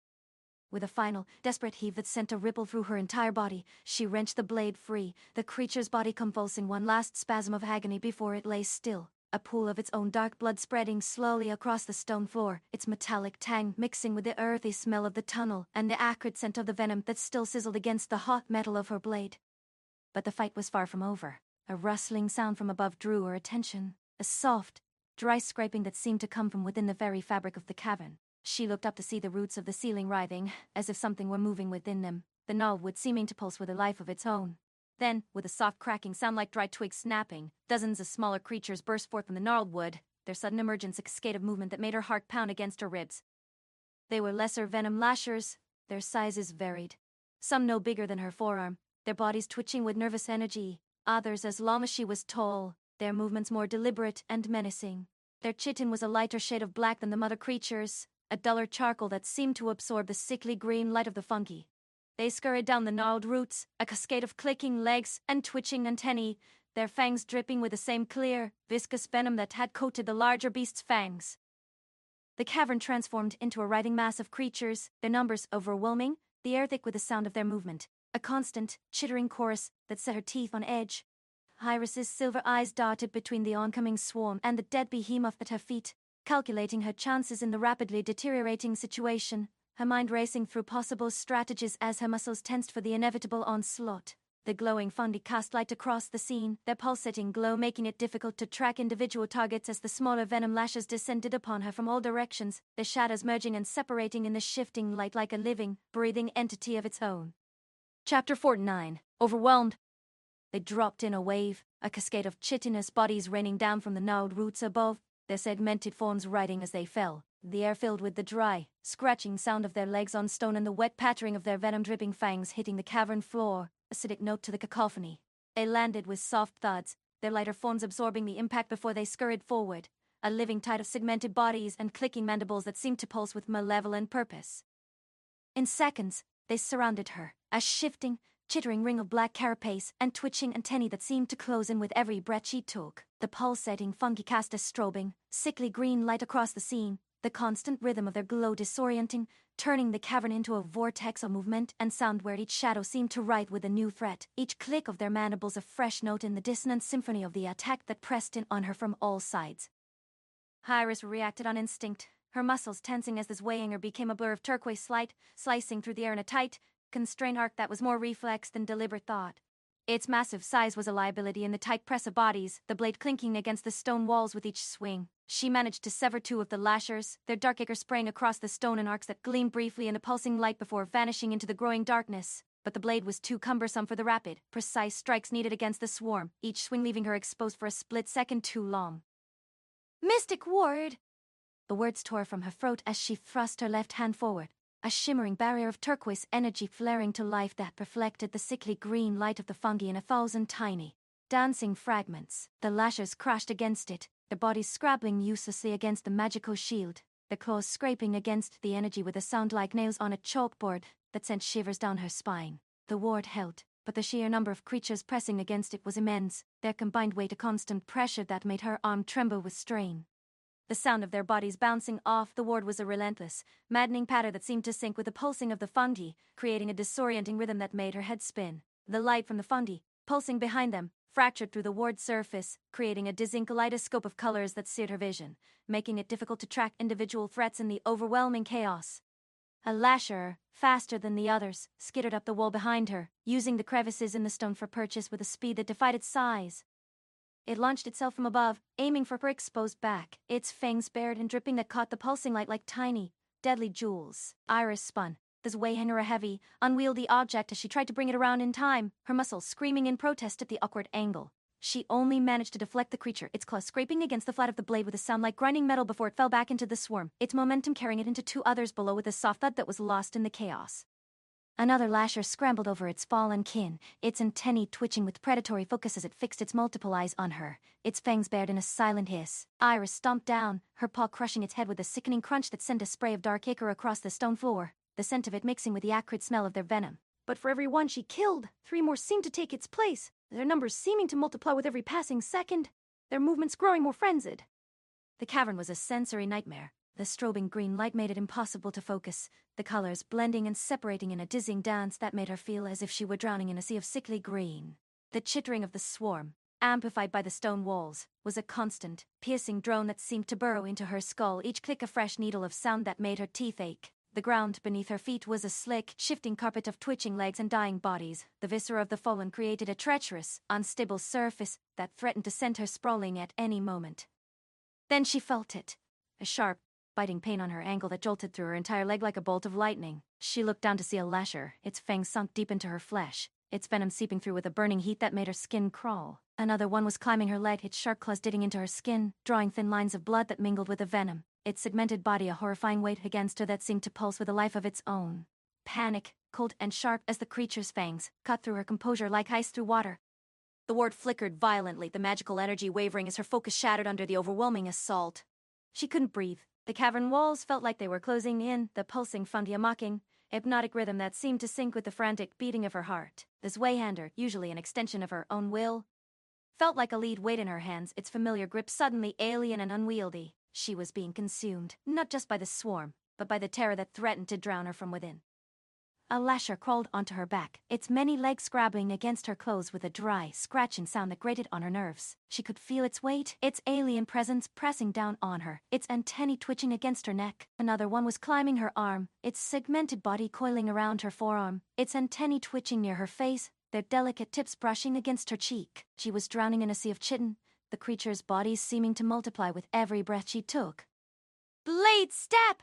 With a final, desperate heave that sent a ripple through her entire body, she wrenched the blade free, the creature's body convulsing one last spasm of agony before it lay still, a pool of its own dark blood spreading slowly across the stone floor, its metallic tang mixing with the earthy smell of the tunnel and the acrid scent of the venom that still sizzled against the hot metal of her blade. But the fight was far from over. A rustling sound from above drew her attention, a soft, dry scraping that seemed to come from within the very fabric of the cavern. She looked up to see the roots of the ceiling writhing, as if something were moving within them, the gnarled wood seeming to pulse with a life of its own. Then, with a soft cracking sound like dry twigs snapping, dozens of smaller creatures burst forth from the gnarled wood, their sudden emergence a cascade of movement that made her heart pound against her ribs. They were lesser venom lashers, their sizes varied. Some no bigger than her forearm, their bodies twitching with nervous energy, others as long as she was tall, their movements more deliberate and menacing. Their chitin was a lighter shade of black than the mother creatures, a duller charcoal that seemed to absorb the sickly green light of the fungi. They scurried down the gnarled roots, a cascade of clicking legs and twitching antennae, their fangs dripping with the same clear, viscous venom that had coated the larger beast's fangs. The cavern transformed into a writhing mass of creatures, their numbers overwhelming, the air thick with the sound of their movement, a constant, chittering chorus that set her teeth on edge. Iris's silver eyes darted between the oncoming swarm and the dead behemoth at her feet, calculating her chances in the rapidly deteriorating situation, her mind racing through possible strategies as her muscles tensed for the inevitable onslaught. The glowing fungi cast light across the scene, their pulsating glow making it difficult to track individual targets as the smaller venom lashes descended upon her from all directions, the shadows merging and separating in the shifting light like a living, breathing entity of its own. Chapter 49. Overwhelmed. They dropped in a wave, a cascade of chitinous bodies raining down from the gnarled roots above, their segmented forms writhing as they fell, the air filled with the dry, scratching sound of their legs on stone and the wet pattering of their venom-dripping fangs hitting the cavern floor, acidic note to the cacophony. They landed with soft thuds, their lighter forms absorbing the impact before they scurried forward, a living tide of segmented bodies and clicking mandibles that seemed to pulse with malevolent purpose. In seconds, they surrounded her, a shifting, chittering ring of black carapace and twitching antennae that seemed to close in with every breath she took. The pulsating fungi cast a strobing, sickly green light across the scene, the constant rhythm of their glow disorienting, turning the cavern into a vortex of movement and sound where each shadow seemed to writhe with a new threat, each click of their mandibles a fresh note in the dissonant symphony of the attack that pressed in on her from all sides. Iris reacted on instinct, her muscles tensing as this weighing her became a blur of turquoise light, slicing through the air in a tight, constrained arc that was more reflex than deliberate thought. Its massive size was a liability in the tight press of bodies, the blade clinking against the stone walls with each swing. She managed to sever two of the lashers, their dark ichor spraying across the stone in arcs that gleamed briefly in the pulsing light before vanishing into the growing darkness. But the blade was too cumbersome for the rapid, precise strikes needed against the swarm, each swing leaving her exposed for a split second too long. "Mystic Ward!" The words tore from her throat as she thrust her left hand forward, a shimmering barrier of turquoise energy flaring to life that reflected the sickly green light of the fungi in 1,000 tiny, dancing fragments. The lashers crashed against it, their bodies scrabbling uselessly against the magical shield, their claws scraping against the energy with a sound like nails on a chalkboard that sent shivers down her spine. The ward held, but the sheer number of creatures pressing against it was immense, their combined weight a constant pressure that made her arm tremble with strain. The sound of their bodies bouncing off the ward was a relentless, maddening patter that seemed to sync with the pulsing of the fungi, creating a disorienting rhythm that made her head spin. The light from the fungi, pulsing behind them, fractured through the ward's surface, creating a dizzying kaleidoscope of colors that seared her vision, making it difficult to track individual threats in the overwhelming chaos. A lasher, faster than the others, skittered up the wall behind her, using the crevices in the stone for purchase with a speed that defied its size. It launched itself from above, aiming for her exposed back, its fangs bared and dripping that caught the pulsing light like tiny, deadly jewels. Iris spun, this weighing her a heavy, unwieldy object as she tried to bring it around in time, her muscles screaming in protest at the awkward angle. She only managed to deflect the creature, its claws scraping against the flat of the blade with a sound like grinding metal before it fell back into the swarm, its momentum carrying it into two others below with a soft thud that was lost in the chaos. Another lasher scrambled over its fallen kin, its antennae twitching with predatory focus as it fixed its multiple eyes on her, its fangs bared in a silent hiss. Iris stomped down, her paw crushing its head with a sickening crunch that sent a spray of dark ichor across the stone floor, the scent of it mixing with the acrid smell of their venom. But for every one she killed, 3 more seemed to take its place, their numbers seeming to multiply with every passing second, their movements growing more frenzied. The cavern was a sensory nightmare. The strobing green light made it impossible to focus, the colors blending and separating in a dizzying dance that made her feel as if she were drowning in a sea of sickly green. The chittering of the swarm, amplified by the stone walls, was a constant, piercing drone that seemed to burrow into her skull, each click a fresh needle of sound that made her teeth ache. The ground beneath her feet was a slick, shifting carpet of twitching legs and dying bodies. The viscera of the fallen created a treacherous, unstable surface that threatened to send her sprawling at any moment. Then she felt it. A sharp, biting pain on her ankle that jolted through her entire leg like a bolt of lightning. She looked down to see a lasher, its fangs sunk deep into her flesh, its venom seeping through with a burning heat that made her skin crawl. Another one was climbing her leg, its sharp claws digging into her skin, drawing thin lines of blood that mingled with the venom, its segmented body a horrifying weight against her that seemed to pulse with a life of its own. Panic, cold and sharp as the creature's fangs, cut through her composure like ice through water. The ward flickered violently, the magical energy wavering as her focus shattered under the overwhelming assault. She couldn't breathe. The cavern walls felt like they were closing in, the pulsing fungi a mocking, hypnotic rhythm that seemed to sync with the frantic beating of her heart. This Wayhander, usually an extension of her own will, felt like a lead weight in her hands, its familiar grip suddenly alien and unwieldy. She was being consumed, not just by the swarm, but by the terror that threatened to drown her from within. A lasher crawled onto her back, its many legs scrabbling against her clothes with a dry, scratching sound that grated on her nerves. She could feel its weight, its alien presence pressing down on her, its antennae twitching against her neck. Another one was climbing her arm, its segmented body coiling around her forearm, its antennae twitching near her face, their delicate tips brushing against her cheek. She was drowning in a sea of chitin, the creature's bodies seeming to multiply with every breath she took. Blade, step!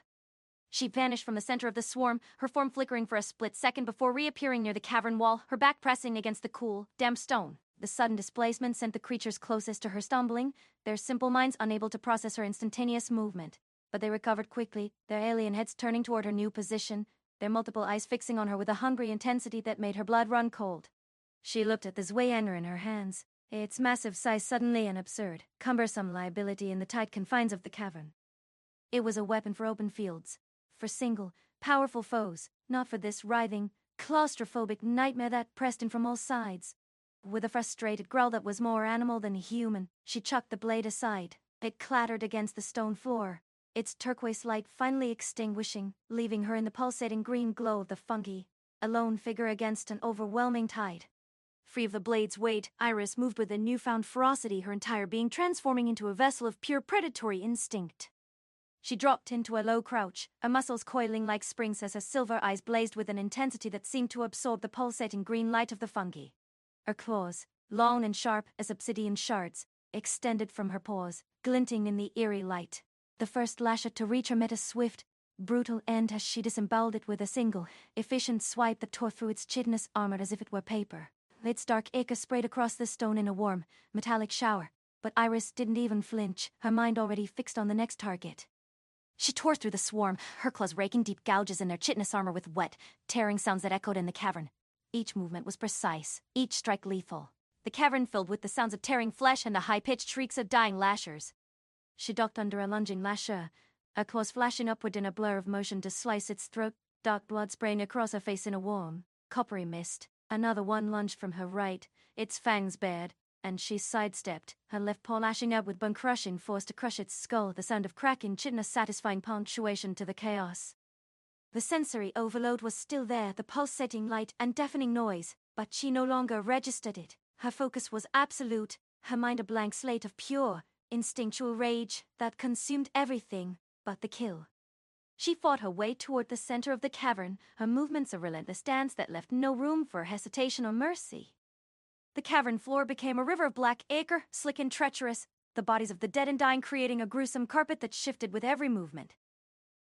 She vanished from the center of the swarm, her form flickering for a split second before reappearing near the cavern wall, her back pressing against the cool, damp stone. The sudden displacement sent the creatures closest to her stumbling, their simple minds unable to process her instantaneous movement. But they recovered quickly, their alien heads turning toward her new position, their multiple eyes fixing on her with a hungry intensity that made her blood run cold. She looked at the Zweihander in her hands, its massive size suddenly an absurd, cumbersome liability in the tight confines of the cavern. It was a weapon for open fields, for single, powerful foes, not for this writhing, claustrophobic nightmare that pressed in from all sides. With a frustrated growl that was more animal than human, she chucked the blade aside. It clattered against the stone floor, its turquoise light finally extinguishing, leaving her in the pulsating green glow of the fungi, a lone figure against an overwhelming tide. Free of the blade's weight, Iris moved with a newfound ferocity, her entire being transforming into a vessel of pure predatory instinct. She dropped into a low crouch, her muscles coiling like springs as her silver eyes blazed with an intensity that seemed to absorb the pulsating green light of the fungi. Her claws, long and sharp as obsidian shards, extended from her paws, glinting in the eerie light. The first lasher to reach her met a swift, brutal end as she disemboweled it with a single, efficient swipe that tore through its chitinous armor as if it were paper. Its dark ichor sprayed across the stone in a warm, metallic shower, but Iris didn't even flinch, her mind already fixed on the next target. She tore through the swarm, her claws raking deep gouges in their chitinous armor with wet, tearing sounds that echoed in the cavern. Each movement was precise, each strike lethal. The cavern filled with the sounds of tearing flesh and the high-pitched shrieks of dying lashers. She ducked under a lunging lasher, her claws flashing upward in a blur of motion to slice its throat, dark blood spraying across her face in a warm, coppery mist. Another one lunged from her right, its fangs bared, and she sidestepped, her left paw lashing out with bone-crushing force to crush its skull, the sound of cracking chitinous satisfying punctuation to the chaos. The sensory overload was still there, the pulsating light and deafening noise, but she no longer registered it. Her focus was absolute, her mind a blank slate of pure, instinctual rage that consumed everything but the kill. She fought her way toward the center of the cavern, her movements a relentless dance that left no room for hesitation or mercy. The cavern floor became a river of black ichor, slick and treacherous, the bodies of the dead and dying creating a gruesome carpet that shifted with every movement.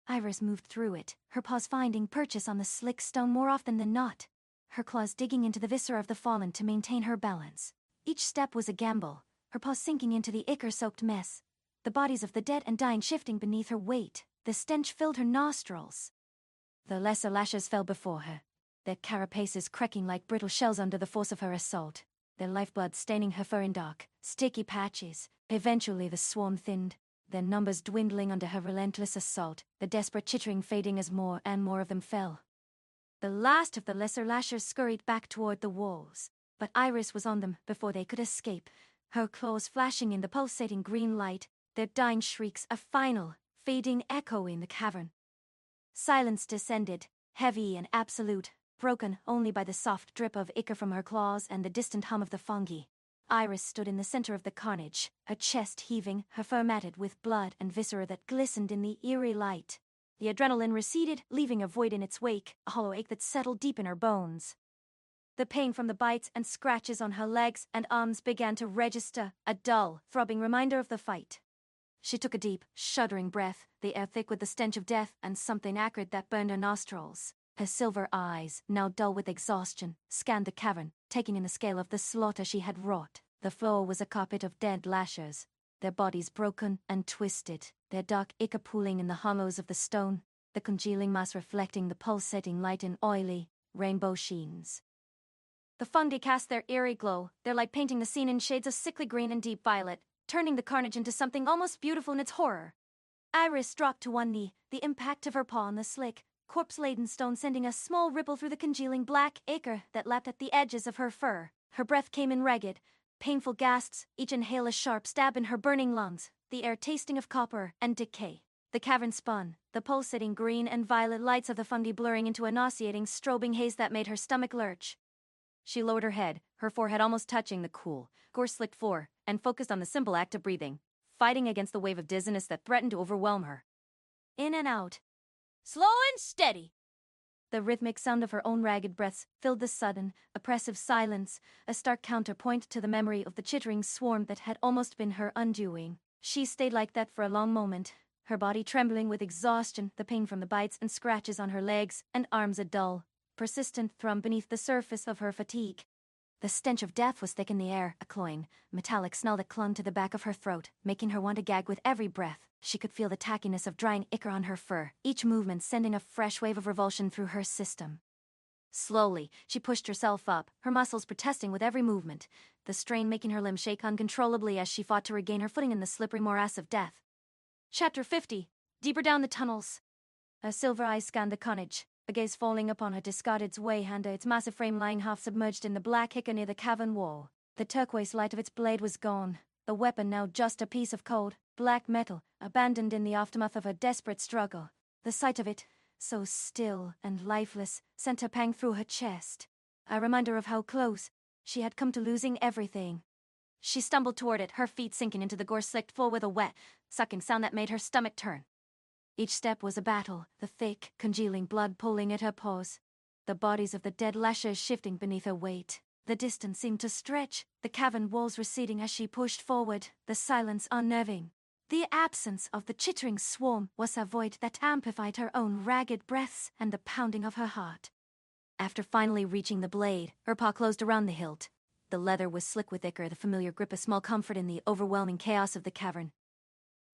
Iris moved through it, her paws finding purchase on the slick stone more often than not, her claws digging into the viscera of the fallen to maintain her balance. Each step was a gamble, her paws sinking into the ichor-soaked mess, the bodies of the dead and dying shifting beneath her weight. The stench filled her nostrils. The lesser lashes fell before her, their carapaces cracking like brittle shells under the force of her assault, their lifeblood staining her fur in dark, sticky patches. Eventually the swarm thinned, their numbers dwindling under her relentless assault, the desperate chittering fading as more and more of them fell. The last of the lesser lashers scurried back toward the walls, but Iris was on them before they could escape, her claws flashing in the pulsating green light, their dying shrieks a final, fading echo in the cavern. Silence descended, heavy and absolute, broken only by the soft drip of ichor from her claws and the distant hum of the fungi. Iris stood in the center of the carnage, her chest heaving, her fur matted with blood and viscera that glistened in the eerie light. The adrenaline receded, leaving a void in its wake, a hollow ache that settled deep in her bones. The pain from the bites and scratches on her legs and arms began to register, a dull, throbbing reminder of the fight. She took a deep, shuddering breath, the air thick with the stench of death and something acrid that burned her nostrils. Her silver eyes, now dull with exhaustion, scanned the cavern, taking in the scale of the slaughter she had wrought. The floor was a carpet of dead lashers, their bodies broken and twisted, their dark ichor pooling in the hollows of the stone, the congealing mass reflecting the pulsating light in oily, rainbow sheens. The fungi cast their eerie glow, their light painting the scene in shades of sickly green and deep violet, turning the carnage into something almost beautiful in its horror. Iris dropped to one knee, the impact of her paw on the slick, corpse-laden stone sending a small ripple through the congealing black ichor that lapped at the edges of her fur. Her breath came in ragged, painful gasps, each inhale a sharp stab in her burning lungs, the air tasting of copper and decay. The cavern spun, the pulsating green and violet lights of the fungi blurring into a nauseating, strobing haze that made her stomach lurch. She lowered her head, her forehead almost touching the cool, gore-slicked floor, and focused on the simple act of breathing, fighting against the wave of dizziness that threatened to overwhelm her. In and out. Slow and steady. The rhythmic sound of her own ragged breaths filled the sudden, oppressive silence, a stark counterpoint to the memory of the chittering swarm that had almost been her undoing. She stayed like that for a long moment, her body trembling with exhaustion, the pain from the bites and scratches on her legs and arms a dull, persistent thrum beneath the surface of her fatigue. The stench of death was thick in the air, a cloying, metallic smell that clung to the back of her throat, making her want to gag with every breath. She could feel the tackiness of drying ichor on her fur, each movement sending a fresh wave of revulsion through her system. Slowly, she pushed herself up, her muscles protesting with every movement, the strain making her limbs shake uncontrollably as she fought to regain her footing in the slippery morass of death. Chapter 50. Deeper down the tunnels. A silver eye scanned the carnage, a gaze falling upon her discarded Zweihander, its massive frame lying half submerged in the black ichor near the cavern wall. The turquoise light of its blade was gone, the weapon now just a piece of cold, black metal, abandoned in the aftermath of a desperate struggle. The sight of it, so still and lifeless, sent a pang through her chest, a reminder of how close she had come to losing everything. She stumbled toward it, her feet sinking into the gore-slicked floor with a wet, sucking sound that made her stomach turn. Each step was a battle, the thick, congealing blood pulling at her paws, the bodies of the dead lashers shifting beneath her weight. The distance seemed to stretch, the cavern walls receding as she pushed forward, the silence unnerving. The absence of the chittering swarm was a void that amplified her own ragged breaths and the pounding of her heart. After finally reaching the blade, her paw closed around the hilt. The leather was slick with ichor, the familiar grip a small comfort in the overwhelming chaos of the cavern.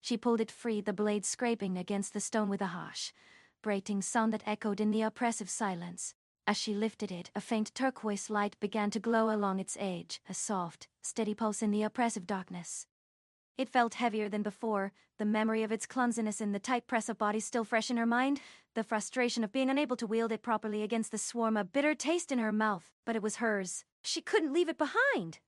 She pulled it free, the blade scraping against the stone with a harsh, grating sound that echoed in the oppressive silence. As she lifted it, a faint turquoise light began to glow along its edge, a soft, steady pulse in the oppressive darkness. It felt heavier than before, the memory of its clumsiness in the tight press of bodies still fresh in her mind, the frustration of being unable to wield it properly against the swarm, a bitter taste in her mouth, but it was hers. She couldn't leave it behind.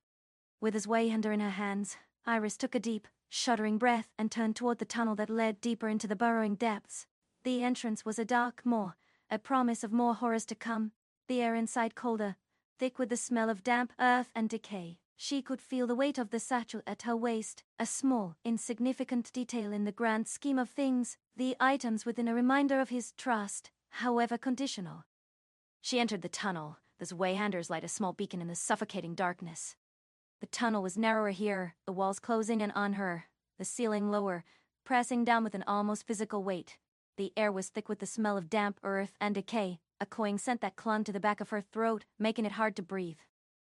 With his Zweihander in her hands, Iris took a deep, shuddering breath and turned toward the tunnel that led deeper into the burrowing depths. The entrance was a dark maw, a promise of more horrors to come, the air inside colder, thick with the smell of damp earth and decay. She could feel the weight of the satchel at her waist, a small, insignificant detail in the grand scheme of things, the items within a reminder of his trust, however conditional. She entered the tunnel, the Zweihanders light a small beacon in the suffocating darkness. The tunnel was narrower here, the walls closing in on her, the ceiling lower, pressing down with an almost physical weight. The air was thick with the smell of damp earth and decay, a cloying scent that clung to the back of her throat, making it hard to breathe.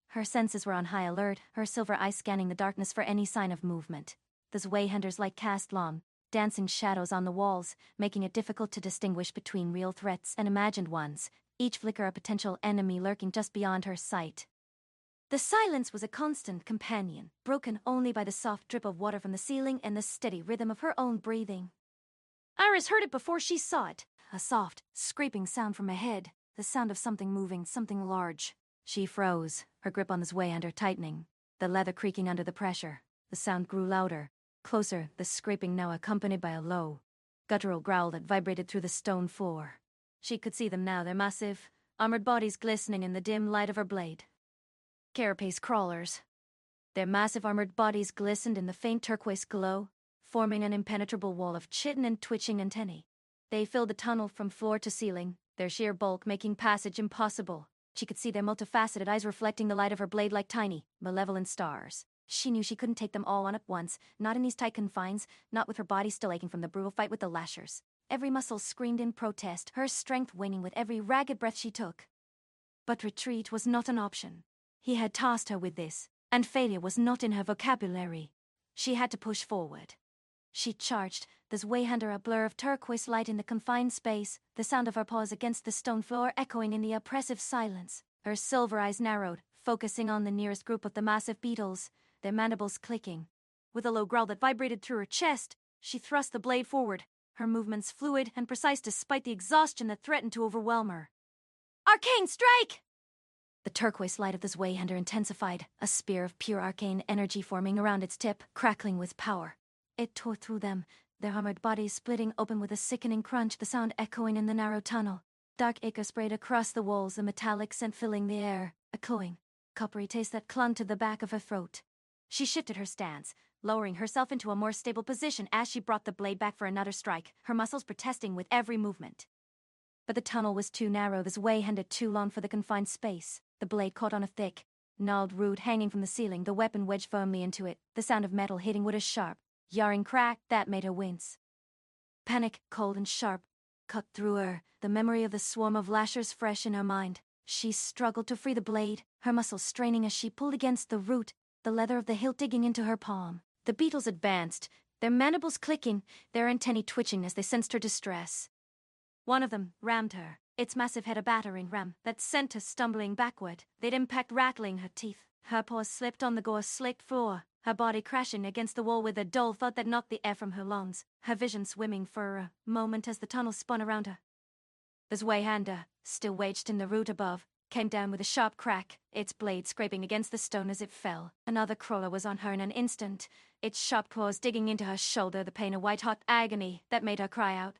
Her senses were on high alert, her silver eyes scanning the darkness for any sign of movement. The Zweihander's light cast long, dancing shadows on the walls, making it difficult to distinguish between real threats and imagined ones, each flicker a potential enemy lurking just beyond her sight. The silence was a constant companion, broken only by the soft drip of water from the ceiling and the steady rhythm of her own breathing. Iris heard it before she saw it, a soft, scraping sound from ahead, the sound of something moving, something large. She froze, her grip on the Zweihander tightening, the leather creaking under the pressure. The sound grew louder, closer, the scraping now accompanied by a low, guttural growl that vibrated through the stone floor. She could see them now, their massive, armored bodies glistening in the dim light of her blade. Carapace crawlers. Their massive armored bodies glistened in the faint turquoise glow, forming an impenetrable wall of chitin and twitching antennae. They filled the tunnel from floor to ceiling, their sheer bulk making passage impossible. She could see their multifaceted eyes reflecting the light of her blade like tiny, malevolent stars. She knew she couldn't take them all on at once, not in these tight confines, not with her body still aching from the brutal fight with the lashers. Every muscle screamed in protest, her strength waning with every ragged breath she took. But retreat was not an option. He had tasked her with this, and failure was not in her vocabulary. She had to push forward. She charged, this Wayhander a blur of turquoise light in the confined space, the sound of her paws against the stone floor echoing in the oppressive silence. Her silver eyes narrowed, focusing on the nearest group of the massive beetles, their mandibles clicking. With a low growl that vibrated through her chest, she thrust the blade forward, her movements fluid and precise despite the exhaustion that threatened to overwhelm her. Arcane strike! The turquoise light of this Wayhander intensified, a spear of pure arcane energy forming around its tip, crackling with power. It tore through them, their armored bodies splitting open with a sickening crunch, the sound echoing in the narrow tunnel. Dark ichor sprayed across the walls, the metallic scent filling the air, a cloying, coppery taste that clung to the back of her throat. She shifted her stance, lowering herself into a more stable position as she brought the blade back for another strike, her muscles protesting with every movement. But the tunnel was too narrow, this Wayhander too long for the confined space. The blade caught on a thick, gnarled root hanging from the ceiling, the weapon wedged firmly into it, the sound of metal hitting wood a sharp, jarring crack that made her wince. Panic, cold and sharp, cut through her, the memory of the swarm of lashers fresh in her mind. She struggled to free the blade, her muscles straining as she pulled against the root, the leather of the hilt digging into her palm. The beetles advanced, their mandibles clicking, their antennae twitching as they sensed her distress. One of them rammed her, its massive head a battering ram that sent her stumbling backward, their impact rattling her teeth. Her paws slipped on the gore-slicked floor, her body crashing against the wall with a dull thud that knocked the air from her lungs, her vision swimming for a moment as the tunnel spun around her. This Wayhander, still wedged in the root above, came down with a sharp crack, its blade scraping against the stone as it fell. Another crawler was on her in an instant, its sharp claws digging into her shoulder, the pain of white-hot agony that made her cry out.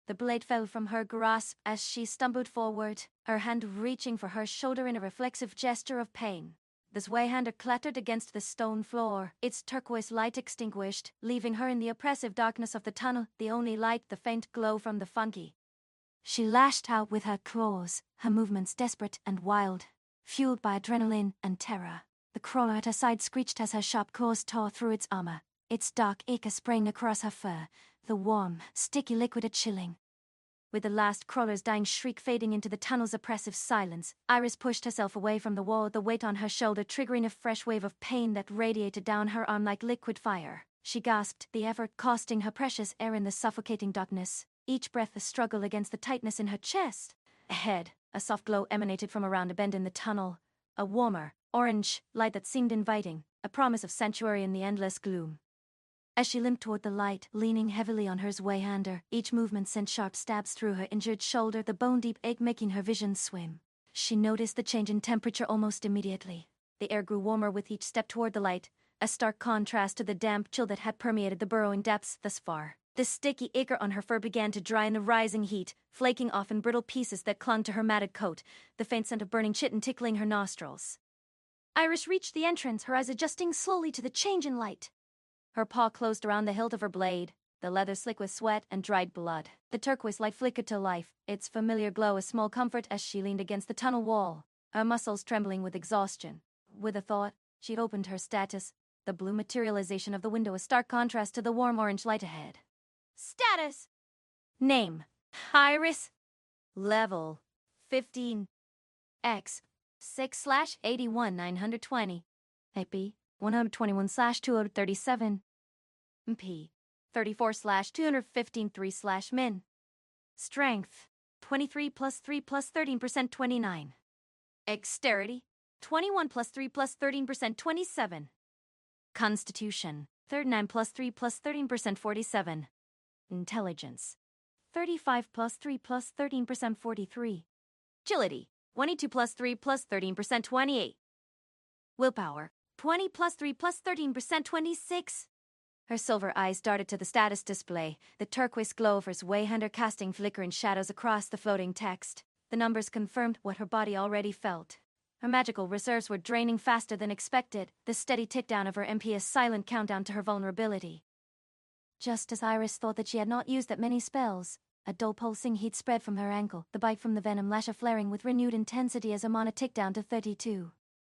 The blade fell from her grasp as she stumbled forward, her hand reaching for her shoulder in a reflexive gesture of pain. This Wayhander clattered against the stone floor, its turquoise light extinguished, leaving her in the oppressive darkness of the tunnel, the only light the faint glow from the fungi. She lashed out with her claws, her movements desperate and wild, fueled by adrenaline and terror. The crawler at her side screeched as her sharp claws tore through its armor, its dark ichor spraying across her fur, the warm, sticky liquid a chilling. With the last crawler's dying shriek fading into the tunnel's oppressive silence, Iris pushed herself away from the wall, the weight on her shoulder triggering a fresh wave of pain that radiated down her arm like liquid fire. She gasped, the effort costing her precious air in the suffocating darkness, each breath a struggle against the tightness in her chest. Ahead, a soft glow emanated from around a bend in the tunnel, a warmer, orange light that seemed inviting, a promise of sanctuary in the endless gloom. As she limped toward the light, leaning heavily on her Wayhander, each movement sent sharp stabs through her injured shoulder, the bone-deep ache making her vision swim. She noticed the change in temperature almost immediately. The air grew warmer with each step toward the light, a stark contrast to the damp chill that had permeated the burrowing depths thus far. The sticky ichor on her fur began to dry in the rising heat, flaking off in brittle pieces that clung to her matted coat, the faint scent of burning chitin tickling her nostrils. Iris reached the entrance, her eyes adjusting slowly to the change in light. Her paw closed around the hilt of her blade, the leather slick with sweat and dried blood. The turquoise light flickered to life, its familiar glow a small comfort as she leaned against the tunnel wall, her muscles trembling with exhaustion. With a thought, she opened her status, the blue materialization of the window a stark contrast to the warm orange light ahead. Status! Name: Iris. Level: 15. X: 6/81/920. AP: 121/237. P: 34/215/3/min. Strength: 23 plus 3 plus 13% 29. Dexterity: 21 plus 3 plus 13% 27. Constitution: 39 plus 3 plus 13% 47. Intelligence: 35 plus 3 plus 13% 43. Agility: 22 plus 3 plus 13% 28. Willpower: 20 plus 3 plus 13% 26. Her silver eyes darted to the status display, the turquoise glow of her Wayhander casting flickering shadows across the floating text. The numbers confirmed what her body already felt. Her magical reserves were draining faster than expected, the steady tick-down of her MP a silent countdown to her vulnerability. Just as Iris thought that she had not used that many spells, a dull pulsing heat spread from her ankle, the bite from the venom lash flaring with renewed intensity as her mana ticked down to 32.